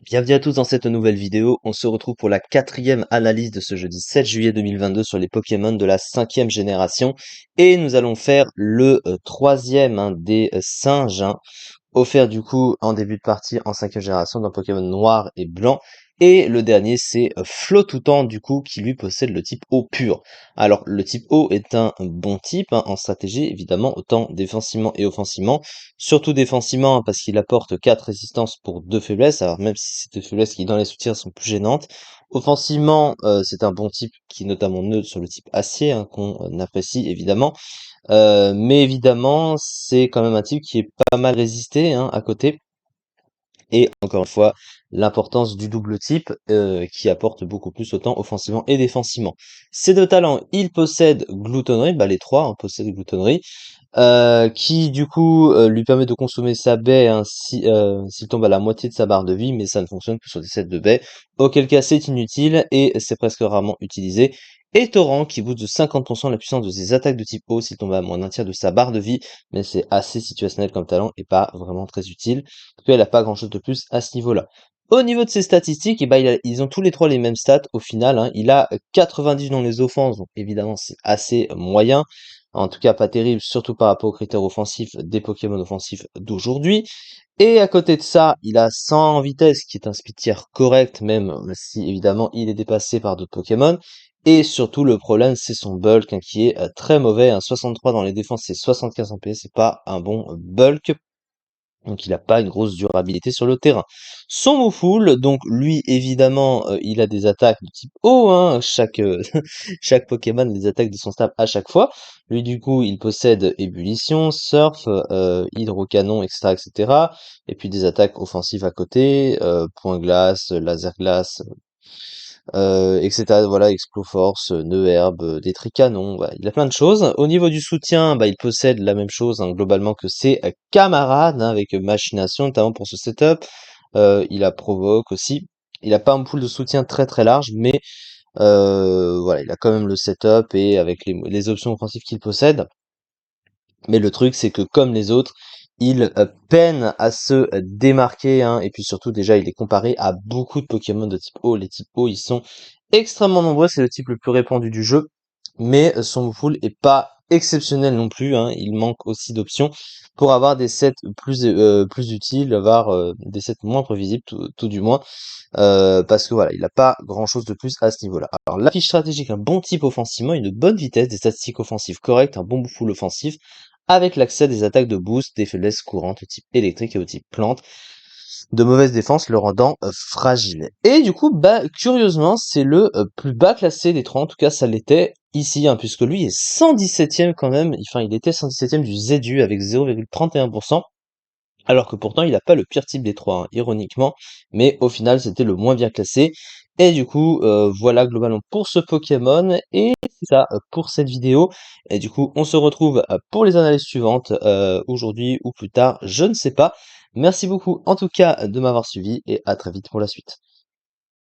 Bienvenue à tous dans cette nouvelle vidéo. On se retrouve pour la quatrième analyse de ce jeudi 7 juillet 2022 sur les Pokémon de la cinquième génération. Et nous allons faire le troisième des singes, offert du coup en début de partie en cinquième génération d'un Pokémon noir et blanc. Et le dernier c'est Floatoutan du coup qui lui possède le type eau pur. Alors le type eau est un bon type en stratégie évidemment, autant défensivement et offensivement. Surtout défensivement parce qu'il apporte 4 résistances pour 2 faiblesses, alors même si ces 2 faiblesses qui dans les soutiens sont plus gênantes. Offensivement c'est un bon type qui est notamment neutre sur le type acier qu'on apprécie évidemment. Mais évidemment, c'est quand même un type qui est pas mal résisté à côté. Et encore une fois, l'importance du double type qui apporte beaucoup plus autant offensivement et défensivement. Ces deux talents, ils possèdent gloutonnerie, les trois possèdent gloutonnerie, qui du coup lui permet de consommer sa baie s'il tombe à la moitié de sa barre de vie, mais ça ne fonctionne que sur des sets de baies, auquel cas c'est inutile et c'est presque rarement utilisé. Et Torrent qui booste de 50% la puissance de ses attaques de type eau s'il tombe à moins d'un tiers de sa barre de vie, mais c'est assez situationnel comme talent et pas vraiment très utile, parce qu'elle a pas grand chose de plus à ce niveau-là. Au niveau de ses statistiques, ils ont tous les trois les mêmes stats au final. Il a 90 dans les offenses, donc évidemment c'est assez moyen. En tout cas, pas terrible, surtout par rapport aux critères offensifs des Pokémon offensifs d'aujourd'hui. Et à côté de ça, il a 100 en vitesse, qui est un speed tier correct, même si évidemment il est dépassé par d'autres Pokémon. Et surtout, le problème, c'est son bulk, qui est très mauvais. 63 dans les défenses, c'est 75 en PS, c'est pas un bon bulk. Donc il n'a pas une grosse durabilité sur le terrain. Son Mouful, donc lui évidemment il a des attaques de type eau, chaque Pokémon a des attaques de son staff à chaque fois. Lui du coup il possède ébullition, surf, hydrocanon, etc., etc. Et puis des attaques offensives à côté, point glace, laser glace, etc. Voilà, Exploforce, Nœud Herbe, des tricanons, voilà, il a plein de choses. Au niveau du soutien, il possède la même chose globalement que ses camarades, avec Machination, notamment pour ce setup. Il a Provoque aussi. Il a pas un pool de soutien très très large, mais voilà, il a quand même le setup et avec les options offensives qu'il possède. Mais le truc, c'est que comme les autres, il peine à se démarquer, et puis surtout déjà il est comparé à beaucoup de Pokémon de type eau. Les types eau, ils sont extrêmement nombreux, c'est le type le plus répandu du jeu, mais son Mouful est pas exceptionnel non plus, il manque aussi d'options pour avoir des sets plus utiles, avoir des sets moins prévisibles, tout du moins, parce que voilà, il a pas grand chose de plus à ce niveau-là. Alors la fiche stratégique, un bon type offensivement, une bonne vitesse, des statistiques offensives correctes, un bon Mouful offensif, avec l'accès à des attaques de boost, des faiblesses courantes au type électrique et au type plante, de mauvaise défense le rendant fragile. Et du coup, curieusement, c'est le plus bas classé des trois, en tout cas ça l'était ici, puisque lui est 117ème quand même, enfin il était 117ème du ZU avec 0,31%, alors que pourtant il n'a pas le pire type des trois, ironiquement, mais au final c'était le moins bien classé. Et du coup, voilà globalement pour ce Pokémon, et c'est ça pour cette vidéo. Et du coup, on se retrouve pour les analyses suivantes, aujourd'hui ou plus tard, je ne sais pas. Merci beaucoup en tout cas de m'avoir suivi, et à très vite pour la suite.